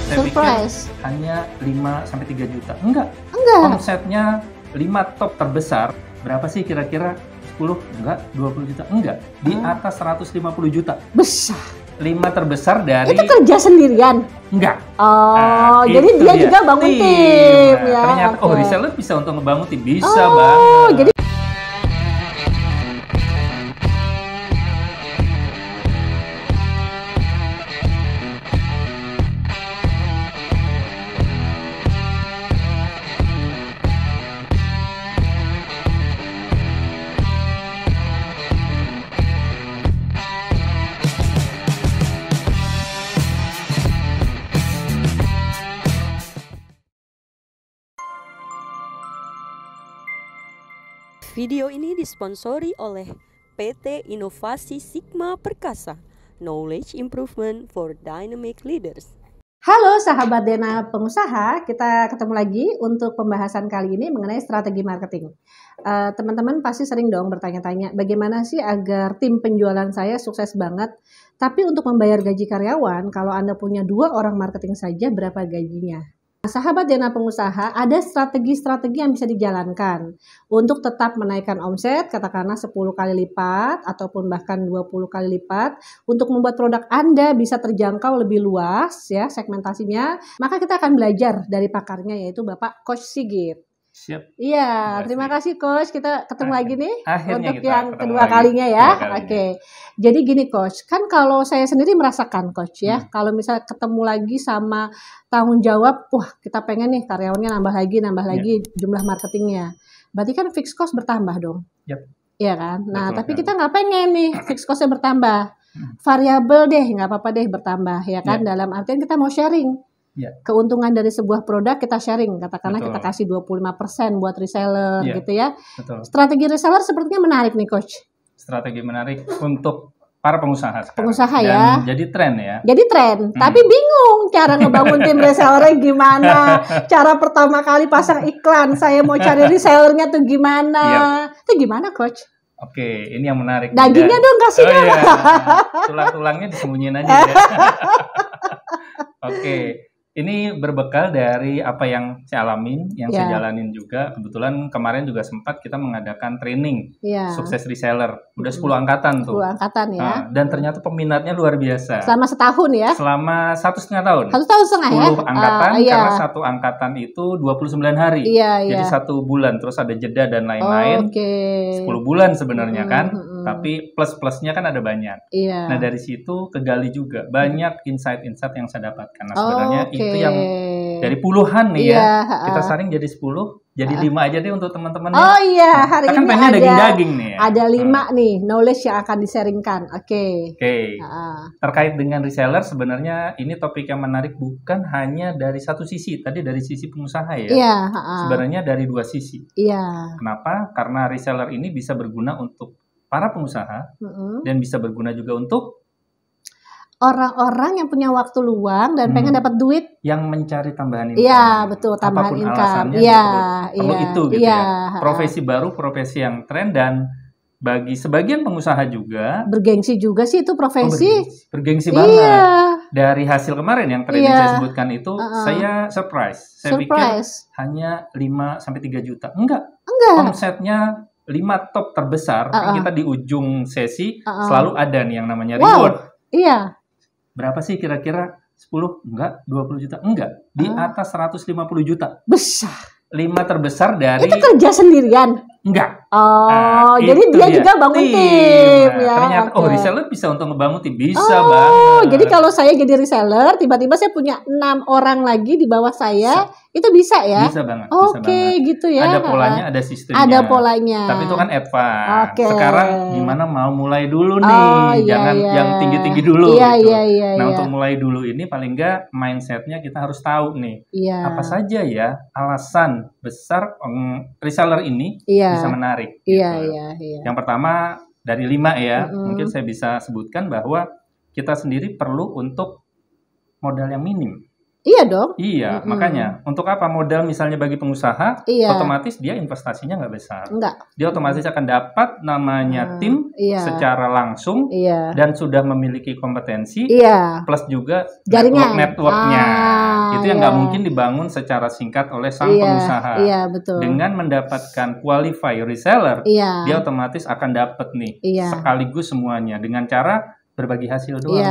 Saya Surprise. pikir hanya 5-3 juta. Enggak. Enggak. Omsetnya 5 top terbesar. Berapa sih kira-kira? 10? Enggak. 20 juta? Enggak. Di atas 150 juta. Besar. 5 terbesar dari... Itu kerja sendirian? Enggak. Oh, jadi itu dia juga bangun tim. Nah, Ya, ternyata, oke. reseller bisa untuk ngebangun tim. Bisa Oh, banget. jadi Video ini disponsori oleh PT Inovasi Sigma Perkasa, Knowledge Improvement for Dynamic Leaders. halo sahabat Dena pengusaha, kita ketemu lagi untuk pembahasan kali ini mengenai strategi marketing. Teman-teman pasti sering dong bertanya-tanya, bagaimana sih agar tim penjualan saya sukses banget? Tapi untuk membayar gaji karyawan, kalau Anda punya 2 orang marketing saja, berapa gajinya? Sahabat Dena pengusaha, ada strategi-strategi yang bisa dijalankan untuk tetap menaikkan omset, katakanlah 10 kali lipat ataupun bahkan 20 kali lipat, untuk membuat produk Anda bisa terjangkau lebih luas ya segmentasinya. Maka kita akan belajar dari pakarnya, yaitu Bapak Coach Sigit. Siap. Iya, terima kasih Coach. Kita ketemu lagi nih Akhirnya untuk kita yang ketemu kedua lagi. kalinya ya. Kedua kalinya. Oke. Jadi gini Coach, kan kalau saya sendiri merasakan Coach ya, kalau misalnya ketemu lagi sama tanggung jawab, wah kita pengen nih karyawannya nambah lagi jumlah marketingnya. Berarti kan fixed cost bertambah dong. Yap. Iya kan? Nah, Betul tapi sekali. kita nggak pengen nih fixed cost-nya bertambah. Variabel deh, nggak apa-apa deh bertambah ya kan? Dalam artian kita mau sharing. Ya. Keuntungan dari sebuah produk kita sharing, katakanlah Betul. kita kasih 25% buat reseller Ya. gitu ya. Betul. Strategi reseller sepertinya menarik nih Coach. Strategi menarik untuk para pengusaha sekarang. Pengusaha Dan ya. jadi tren ya. Jadi tren, tapi bingung cara ngebangun tim resellernya gimana. Cara pertama kali pasang iklan, saya mau cari resellernya tuh gimana. Itu gimana Coach? Oke, ini yang menarik. Dagingnya dong kasih Oh dong. iya. Tulang-tulangnya disembunyiin aja ya. Oke. Ini berbekal dari apa yang saya alamin, yang saya jalanin juga. Kebetulan kemarin juga sempat kita mengadakan training Iya. sukses reseller. Udah 10 angkatan tuh. 10 angkatan ya. Nah, dan ternyata peminatnya luar biasa. Selama setahun ya. Selama 1,5 tahun. 1,5 tahun ya. 10 angkatan, Iya. karena satu angkatan itu 29 hari. Iya, Jadi iya. 1 bulan, terus ada jeda dan lain-lain. Oke. 10 bulan sebenarnya kan. Tapi plus-plusnya kan ada banyak. Iya. Nah, dari situ kegali juga. Banyak insight-insight yang saya dapatkan. Nah, sebenarnya Oke. itu yang dari puluhan nih Iya, ya. Kita saring jadi 10, jadi 5 aja deh untuk teman-teman. Oh iya, hari Kita kan ini pengen ada daging-daging nih ya. Ada 5 nih knowledge yang akan di-sharingkan. Oke. Oke. Heeh. Terkait dengan reseller, sebenarnya ini topik yang menarik bukan hanya dari satu sisi. Tadi dari sisi pengusaha ya. Iya, heeh. Sebenarnya dari 2 sisi. Iya. Kenapa? Karena reseller ini bisa berguna untuk para pengusaha Mm-mm. dan bisa berguna juga untuk Orang-orang yang punya waktu luang dan pengen dapat duit. yang mencari tambahan income. Iya, betul, tambahan Apapun income. alasannya, Iya, dia perlu iya, itu gitu iya, ya. Profesi baru, profesi yang tren, dan bagi sebagian pengusaha juga bergengsi juga sih itu profesi. bergengsi banget. Iya. Dari hasil kemarin yang training Iya. saya sebutkan itu, saya surprise. Saya pikir Surprise. hanya 5-3 juta. Enggak. Enggak. Omsetnya 5 top terbesar. Kan kita di ujung sesi selalu ada nih yang namanya Wow. reward. Iya. Berapa sih kira-kira? 10? Enggak. 20 juta? Enggak. Di atas 150 juta. Besar. 5 terbesar dari... Itu kerja sendirian. Enggak. Oh, jadi itu dia juga bangun tim Nah, ya. ternyata, oke. reseller bisa untuk ngebangun tim. Bisa Oh, banget. jadi kalau saya jadi reseller, tiba-tiba saya punya 6 orang lagi di bawah saya, itu bisa ya? Bisa banget. Bisa Oke, banget. gitu ya. Ada polanya, ada sistemnya. Ada polanya. Tapi itu kan advance. Oke. Sekarang gimana mau mulai dulu nih? Oh, iya, Jangan iya. yang tinggi-tinggi dulu. Iya, gitu. iya, iya. Nah, iya. untuk mulai dulu ini paling nggak mindsetnya kita harus tahu nih. Iya. Apa saja ya alasan besar reseller ini Iya. bisa menarik. Iya, gitu. iya, iya. Yang pertama dari 5 ya, mungkin saya bisa sebutkan bahwa kita sendiri perlu untuk modal yang minim. Iya dong. Iya, makanya untuk apa modal misalnya bagi pengusaha, Iya. otomatis dia investasinya nggak besar. Enggak. Dia otomatis akan dapat namanya tim Iya. secara langsung Iya. dan sudah memiliki kompetensi, Iya. plus juga Jaringan. networknya. yang nggak mungkin dibangun secara singkat oleh sang pengusaha. Iya, betul. Dengan mendapatkan qualify reseller, dia otomatis akan dapat nih sekaligus semuanya dengan cara berbagi hasil doang.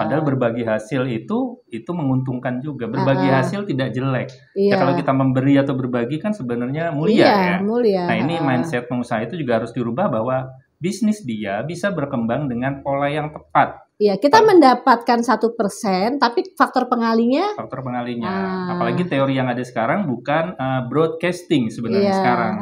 Padahal berbagi hasil itu menguntungkan juga. Berbagi hasil tidak jelek. Ya kalau kita memberi atau berbagi kan sebenarnya mulia ya. Mulia. Nah ini mindset pengusaha itu juga harus dirubah bahwa bisnis dia bisa berkembang dengan pola yang tepat. Iya, kita mendapatkan 1%, tapi faktor pengalinya. Apalagi teori yang ada sekarang bukan broadcasting sebenarnya sekarang.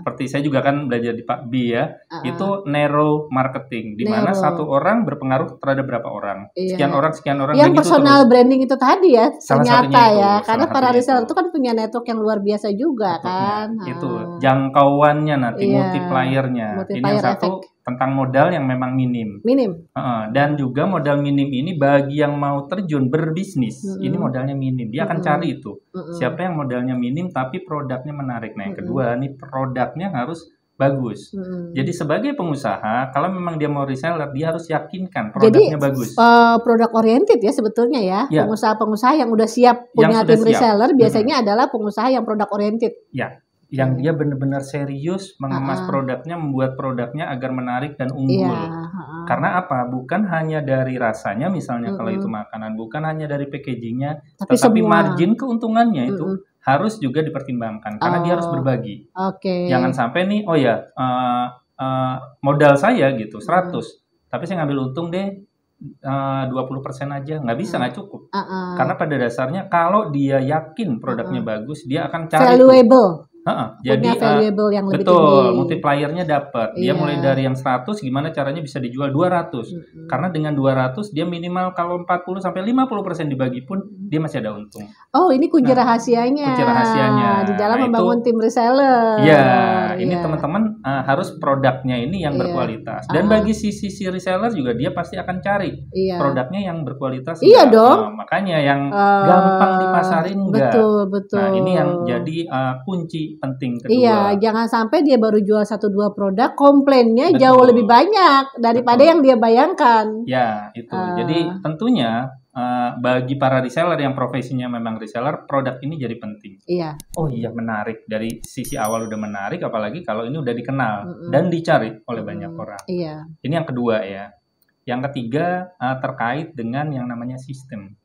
Seperti saya juga kan belajar di Pak B ya, itu narrow marketing, di mana satu orang berpengaruh terhadap berapa orang, sekian orang. Yang personal branding itu tadi ya, ternyata ya, karena para reseller itu kan punya network yang luar biasa juga kan. Itu jangkauannya nanti, multipliernya. Ini yang satu tentang modal yang memang minim. Dan juga modal minim ini bagi yang mau terjun berbisnis, ini modalnya minim. Dia akan cari itu. Siapa yang modalnya minim tapi produknya menarik. Nah, yang kedua nih produknya harus bagus. Jadi sebagai pengusaha, kalau memang dia mau reseller, dia harus yakinkan produknya bagus. Produk oriented ya sebetulnya ya. Pengusaha-pengusaha yang udah siap punya tim reseller biasanya adalah pengusaha yang produk oriented. Ya. Yang dia benar-benar serius mengemas produknya, membuat produknya agar menarik dan unggul. Karena apa? Bukan hanya dari rasanya misalnya kalau itu makanan, bukan hanya dari packagingnya, tetapi margin keuntungannya itu harus juga dipertimbangkan karena dia harus berbagi. Jangan sampai nih, modal saya gitu 100, tapi saya ngambil untung deh 20% aja, nggak bisa, nggak cukup. Karena pada dasarnya kalau dia yakin produknya bagus, dia akan cari valuable. Jadi valuable yang lebih betul, tinggi. Multipliernya dapat. Dia mulai dari yang 100, gimana caranya bisa dijual 200. Karena dengan 200 dia minimal kalau 40 sampai 50% dibagi pun dia masih ada untung. Oh, ini kunci rahasianya. Kunci rahasianya di dalam membangun tim reseller. Ini teman-teman harus produknya ini yang berkualitas. Dan bagi sisi reseller juga dia pasti akan cari produknya yang berkualitas. Dong. Makanya yang gampang dipasarin enggak. Betul. Nah, ini yang jadi kunci penting kedua. Jangan sampai dia baru jual 1-2 produk, komplainnya jauh lebih banyak daripada yang dia bayangkan. Ya, itu. Jadi tentunya bagi para reseller yang profesinya memang reseller, produk ini jadi penting. Oh iya, menarik. Dari sisi awal udah menarik, apalagi kalau ini udah dikenal dan dicari oleh banyak orang. Ini yang kedua ya. Yang ketiga terkait dengan yang namanya sistem.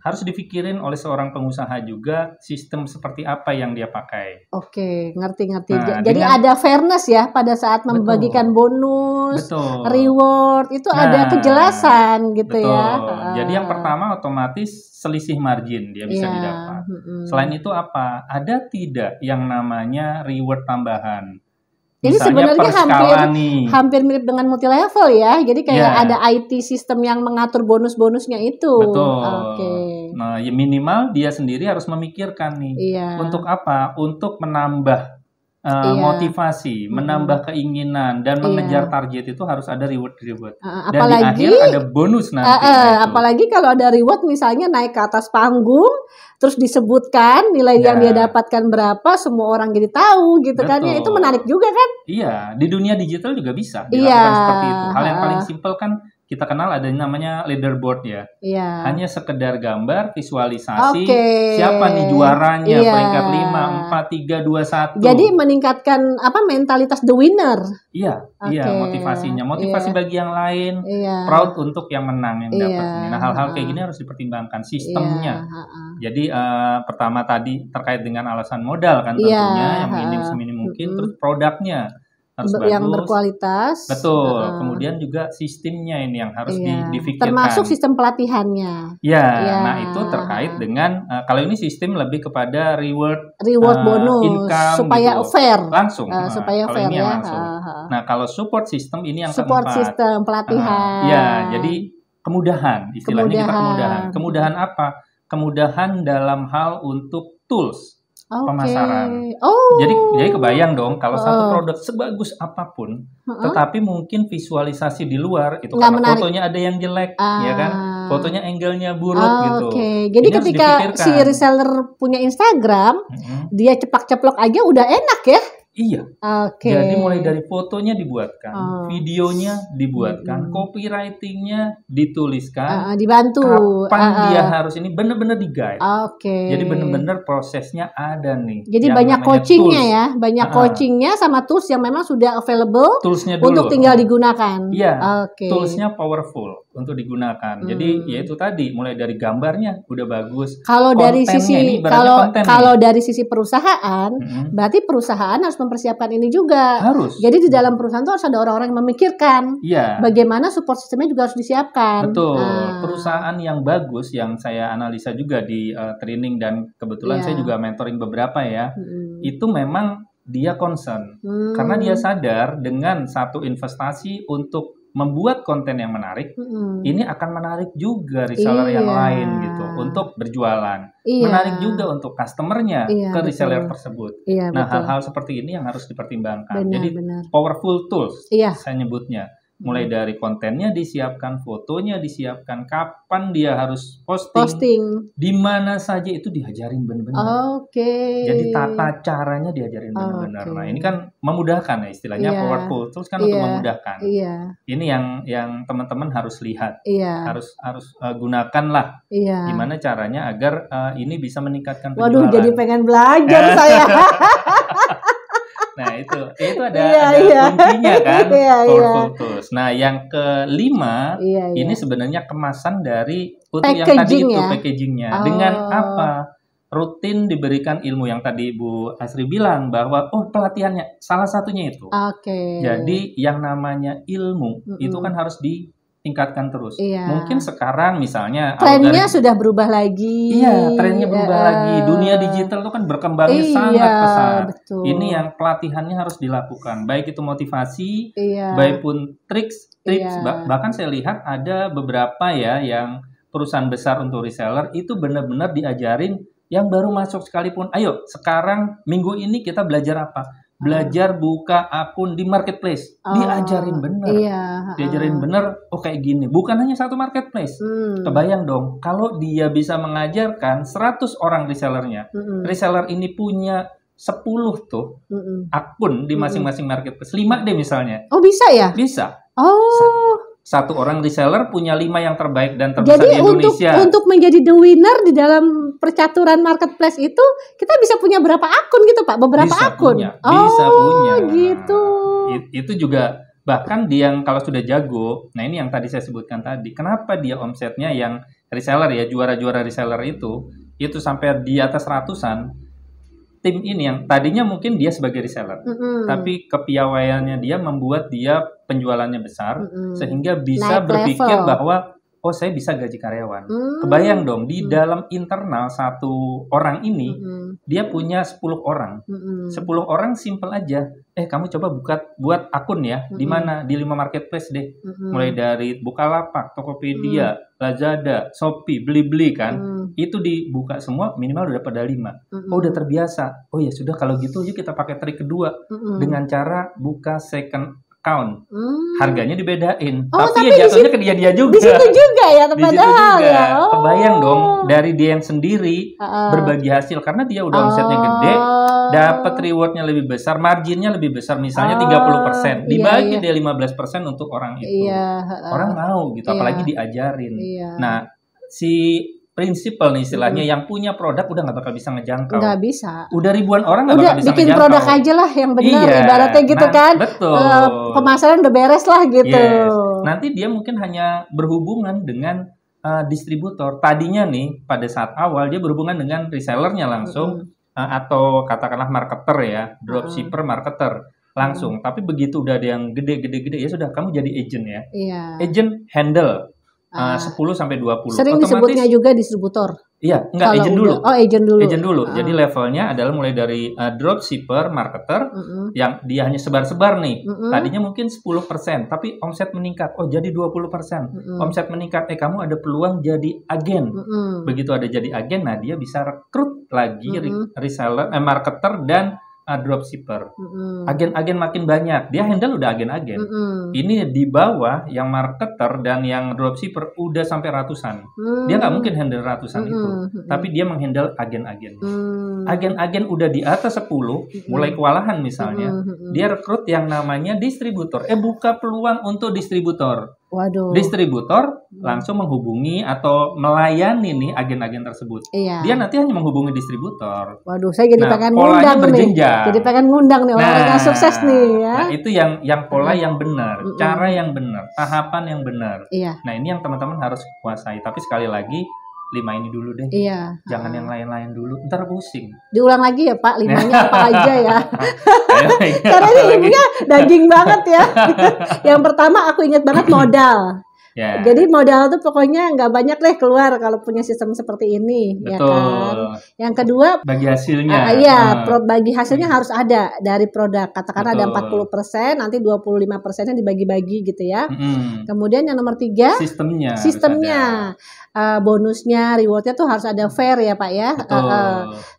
Harus dipikirin oleh seorang pengusaha juga sistem seperti apa yang dia pakai. Ngerti. Jadi ada fairness ya pada saat membagikan bonus, reward, itu ada kejelasan gitu ya. Jadi yang pertama otomatis selisih margin dia bisa didapat. Selain itu apa? Ada tidak yang namanya reward tambahan? Jadi sebenarnya hampir mirip dengan multi level ya. Jadi kayak ada IT sistem yang mengatur bonus-bonusnya itu. Betul. Nah, ya minimal dia sendiri harus memikirkan nih. Untuk apa? Untuk menambah motivasi, menambah keinginan dan mengejar target itu harus ada reward. Dan apalagi, di akhir ada bonus nanti. Apalagi kalau ada reward misalnya naik ke atas panggung, terus disebutkan nilai yang dia dapatkan berapa, semua orang jadi tahu gitu. Kan ya, itu menarik juga kan? Iya, di dunia digital juga bisa dilakukan seperti itu. Hal yang paling simpel kan kita kenal ada yang namanya leaderboard ya. Hanya sekedar gambar, visualisasi, siapa nih juaranya, peringkat 5, 4, 3, 2, 1. Jadi meningkatkan mentalitas the winner. Iya, motivasinya. Motivasi bagi yang lain, proud untuk yang menang, yang dapat ini. Nah, hal-hal kayak gini harus dipertimbangkan sistemnya. Jadi pertama tadi terkait dengan alasan modal kan tentunya yang minim seminim mungkin, terus produknya harus yang bagus, berkualitas. Betul. Kemudian juga sistemnya ini yang harus difikirkan. Termasuk sistem pelatihannya. Nah itu terkait dengan kalau ini sistem lebih kepada reward bonus, income supaya gitu. fair. Langsung. Supaya kalau fair ini ya. Langsung. Nah kalau support system ini yang support keempat. Sistem pelatihan. Jadi kemudahan, istilahnya kita kemudahan. Kemudahan apa? Kemudahan dalam hal untuk tools. Pemasaran. Jadi kebayang dong kalau satu produk sebagus apapun, tetapi mungkin visualisasi di luar itu karena menarik. Fotonya ada yang jelek, ya kan? Fotonya angle-nya buruk gitu. Jadi ketika si reseller punya Instagram, dia ceplok-ceplok aja udah enak ya. Iya. Jadi mulai dari fotonya dibuatkan, videonya dibuatkan, copywritingnya dituliskan, dibantu. Kapan dia harus ini benar-benar di-guide. Jadi benar-benar prosesnya ada nih. Jadi banyak coachingnya ya, banyak coachingnya sama tools yang memang sudah available untuk tinggal digunakan. Iya. Toolsnya powerful untuk digunakan. Jadi ya itu tadi, mulai dari gambarnya udah bagus. Kalau dari sisi dari sisi perusahaan, berarti perusahaan harus mempersiapkan ini juga. Harus. Jadi di dalam perusahaan itu harus ada orang-orang yang memikirkan. Bagaimana support sistemnya juga harus disiapkan. Betul. Perusahaan yang bagus yang saya analisa juga di training dan kebetulan saya juga mentoring beberapa ya. Itu memang dia concern karena dia sadar dengan satu investasi untuk membuat konten yang menarik, ini akan menarik juga reseller yang lain gitu untuk berjualan. Menarik juga untuk customernya ke reseller tersebut. Nah, hal-hal seperti ini yang harus dipertimbangkan. Jadi powerful tools saya nyebutnya. Mulai dari kontennya disiapkan, fotonya disiapkan, kapan dia harus posting. Di mana saja itu diajarin benar-benar. Jadi tata caranya diajarin benar-benar. Nah, ini kan memudahkan ya istilahnya powerful tools kan untuk memudahkan. Ini yang teman-teman harus lihat. Harus gunakanlah. Gimana caranya agar ini bisa meningkatkan penjualan. Waduh, jadi pengen belajar saya. Nah itu ada kuncinya kan, powerful tools. Nah yang kelima ini sebenarnya kemasan dari yang tadi itu packagingnya. Dengan apa? Rutin diberikan ilmu yang tadi Bu Asri bilang bahwa pelatihannya salah satunya itu. Jadi yang namanya ilmu itu kan harus tingkatkan terus. Mungkin sekarang misalnya trennya sudah berubah lagi. Trennya berubah lagi. Dunia digital itu kan berkembangnya sangat pesat. Betul. Ini yang pelatihannya harus dilakukan. Baik itu motivasi, baik pun triks. Bahkan saya lihat ada beberapa ya yang perusahaan besar untuk reseller itu benar-benar diajarin yang baru masuk sekalipun. Ayo, sekarang minggu ini kita belajar apa? Belajar buka akun di marketplace. Diajarin bener. Diajarin bener, kayak gini. Bukan hanya satu marketplace. Kebayang dong, kalau dia bisa mengajarkan 100 orang resellernya. Reseller ini punya 10 tuh akun di masing-masing marketplace. 5 deh misalnya. Bisa ya? Bisa. Satu orang reseller punya 5 yang terbaik dan terbesar di Indonesia. Jadi untuk menjadi the winner di dalam percaturan marketplace itu, kita bisa punya berapa akun gitu Pak? Beberapa akun? Bisa punya. Gitu. Itu juga, bahkan dia yang kalau sudah jago, nah ini yang tadi saya sebutkan tadi, kenapa dia omsetnya yang reseller ya, juara-juara reseller itu sampai di atas ratusan. Tim ini yang tadinya mungkin dia sebagai reseller, tapi kepiawaiannya dia membuat dia penjualannya besar, sehingga bisa berpikir bahwa saya bisa gaji karyawan. Kebayang dong, di dalam internal satu orang ini, dia punya 10 orang. 10 orang simple aja. Kamu coba buat akun ya, di mana? Di 5 marketplace deh. Mulai dari Bukalapak, Tokopedia, Lazada, Shopee, Blibli kan. Itu dibuka semua, minimal udah pada 5. Udah terbiasa. Ya sudah, kalau gitu yuk kita pakai trik kedua. Dengan cara buka second account. Harganya dibedain. Tapi ya jatuhnya ke dia juga. Di situ juga ya, padahal ya. Kebayang dong, dari dia yang sendiri berbagi hasil. Karena dia udah omsetnya gede, dapat rewardnya lebih besar, marginnya lebih besar, misalnya 30%. Dibagi dia 15% untuk orang itu. Orang mau gitu, apalagi diajarin. Nah, si prinsipal nih istilahnya, yang punya produk udah nggak bakal bisa ngejangkau. Nggak bisa. Udah ribuan orang nggak bakal bisa bikin ngejangkau. Produk aja lah yang benar, ibaratnya gitu kan. Betul. Pemasaran udah beres lah gitu. Nanti dia mungkin hanya berhubungan dengan distributor. Tadinya nih pada saat awal dia berhubungan dengan resellernya langsung, atau katakanlah marketer ya, dropshipper, marketer langsung. Tapi begitu udah ada yang gede-gede, ya sudah, kamu jadi agent ya. Agent handle 10-20. Sering disebutnya juga distributor. Iya, enggak, agent dulu. Agent dulu. Jadi levelnya adalah mulai dari dropshipper, marketer, yang dia hanya sebar-sebar nih. Tadinya mungkin 10%, tapi omset meningkat. Jadi 20%. Omset meningkat. Kamu ada peluang jadi agen. Begitu ada jadi agen, nah dia bisa rekrut lagi reseller, marketer dan dropshipper. Agen-agen makin banyak. Dia handle udah agen-agen. Ini di bawah yang marketer dan yang dropshipper udah sampai ratusan. Dia nggak mungkin handle ratusan itu. Tapi dia menghandle agen-agen. Agen-agen udah di atas 10, mulai kewalahan misalnya, dia rekrut yang namanya distributor. Buka peluang untuk distributor. Waduh. Distributor langsung menghubungi atau melayani nih agen-agen tersebut. Iya. Dia nanti hanya menghubungi distributor. Waduh, saya jadi pengen ngundang nih. Jadi pengen ngundang nih orang yang sukses nih ya. Nah, itu yang pola yang benar, cara yang benar, tahapan yang benar. Iya. Nah, ini yang teman-teman harus kuasai. Tapi sekali lagi 5 ini dulu deh. Iya. Jangan yang lain-lain dulu, ntar pusing. Diulang lagi ya Pak, 5-nya apa aja ya. Karena ini ibunya daging banget ya. Yang pertama aku ingat banget modal. Yeah. Jadi modal tuh pokoknya nggak banyak deh keluar kalau punya sistem seperti ini. Betul. Ya kan. Yang kedua bagi hasilnya. Bagi hasilnya harus ada dari produk. Katakan ada 40%, nanti 25%-nya dibagi-bagi gitu ya. Kemudian yang nomor 3 sistemnya. Bonusnya, rewardnya tuh harus ada fair ya Pak ya.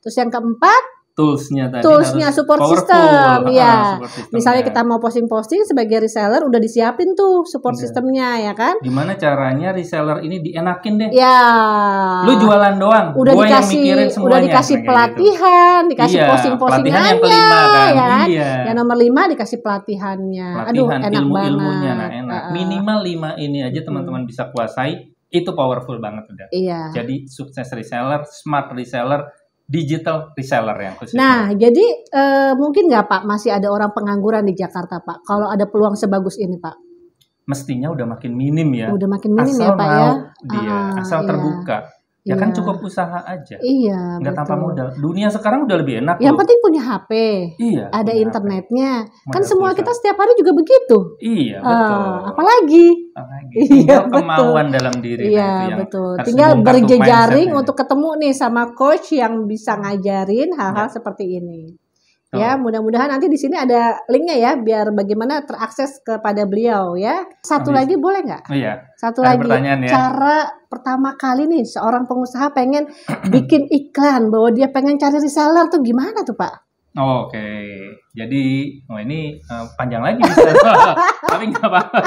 Terus yang keempat toolsnya support system ya. Misalnya kita mau posting sebagai reseller udah disiapin tuh support sistemnya ya kan. Gimana caranya reseller ini dienakin deh. Ya. Lu jualan doang. Udah dikasih pelatihan, gitu. dikasih posting-postingannya yang kelima, kan? Ya kan. Iya. Yang nomor 5 dikasih pelatihannya. Aduh enak ilmunya banget. Enak. Minimal 5 ini aja teman-teman bisa kuasai. Itu powerful banget udah. Iya. Jadi sukses reseller, smart reseller, digital reseller yang khususnya. Nah, jadi mungkin nggak Pak masih ada orang pengangguran di Jakarta Pak? Kalau ada peluang sebagus ini Pak? Mestinya udah makin minim ya. Udah makin minim asal ya Pak ya. Asal terbuka. Ya kan cukup usaha aja. Iya. Nggak tanpa modal. Dunia sekarang udah lebih enak. Yang penting punya HP. Iya. Ada internetnya. Kan semua kita setiap hari juga begitu. Iya betul. Apalagi. Tinggal kemauan dalam diri. Iya betul. Tinggal berjejaring untuk ketemu nih sama coach yang bisa ngajarin hal-hal seperti ini. Ya, mudah-mudahan nanti di sini ada linknya ya, biar bagaimana terakses kepada beliau ya. Satu lagi boleh nggak? Iya. Satu lagi, cara pertama kali nih seorang pengusaha pengen bikin iklan bahwa dia pengen cari reseller tuh gimana tuh Pak? Oke, jadi ini panjang lagi bisa, tapi nggak apa-apa.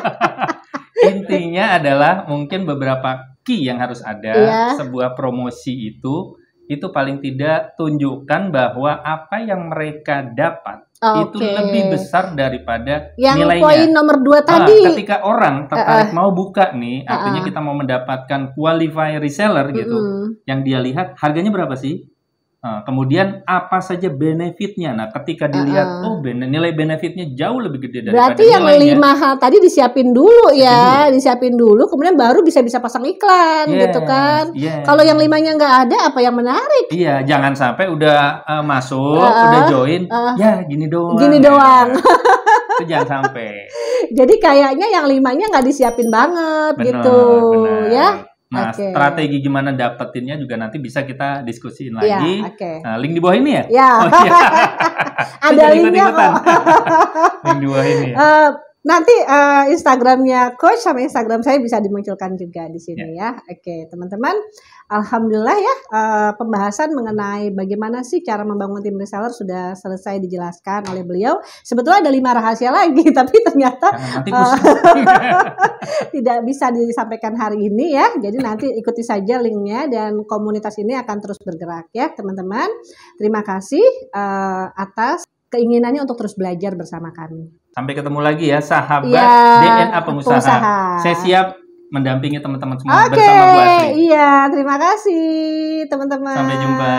Intinya adalah mungkin beberapa key yang harus ada sebuah promosi itu paling tidak tunjukkan bahwa apa yang mereka dapat itu lebih besar daripada yang nilainya. Poin nomor 2 tadi. Ketika orang tertarik mau buka nih, artinya kita mau mendapatkan qualified reseller gitu, yang dia lihat harganya berapa sih? Kemudian apa saja benefitnya? Nah, ketika dilihat nilai benefitnya jauh lebih gede daripada berarti yang 5 hal tadi disiapin dulu ya, disiapin dulu, kemudian baru bisa pasang iklan gitu kan. Kalau yang 5-nya nggak ada, apa yang menarik? Iya, jangan sampai udah masuk, udah join, ya gini doang. Gini doang. Itu jangan sampai. Jadi kayaknya yang 5-nya nggak disiapin banget gitu, ya. Nah, strategi gimana dapetinnya juga nanti bisa kita diskusiin lagi. Nah, link di bawah ini ya? Ya. Ada linknya kok. Link di bawah ini. Nanti Instagramnya Coach sama Instagram saya bisa dimunculkan juga di sini ya. Oke, teman-teman. Alhamdulillah ya, pembahasan mengenai bagaimana sih cara membangun tim reseller sudah selesai dijelaskan oleh beliau. Sebetulnya ada 5 rahasia lagi, tapi ternyata tidak bisa disampaikan hari ini ya. Jadi nanti ikuti saja linknya dan komunitas ini akan terus bergerak ya teman-teman. Terima kasih atas keinginannya untuk terus belajar bersama kami. Sampai ketemu lagi ya sahabat DNA pengusaha. Saya siap mendampingi teman-teman semua bersama Bu Asri. Iya, terima kasih teman-teman. Sampai jumpa.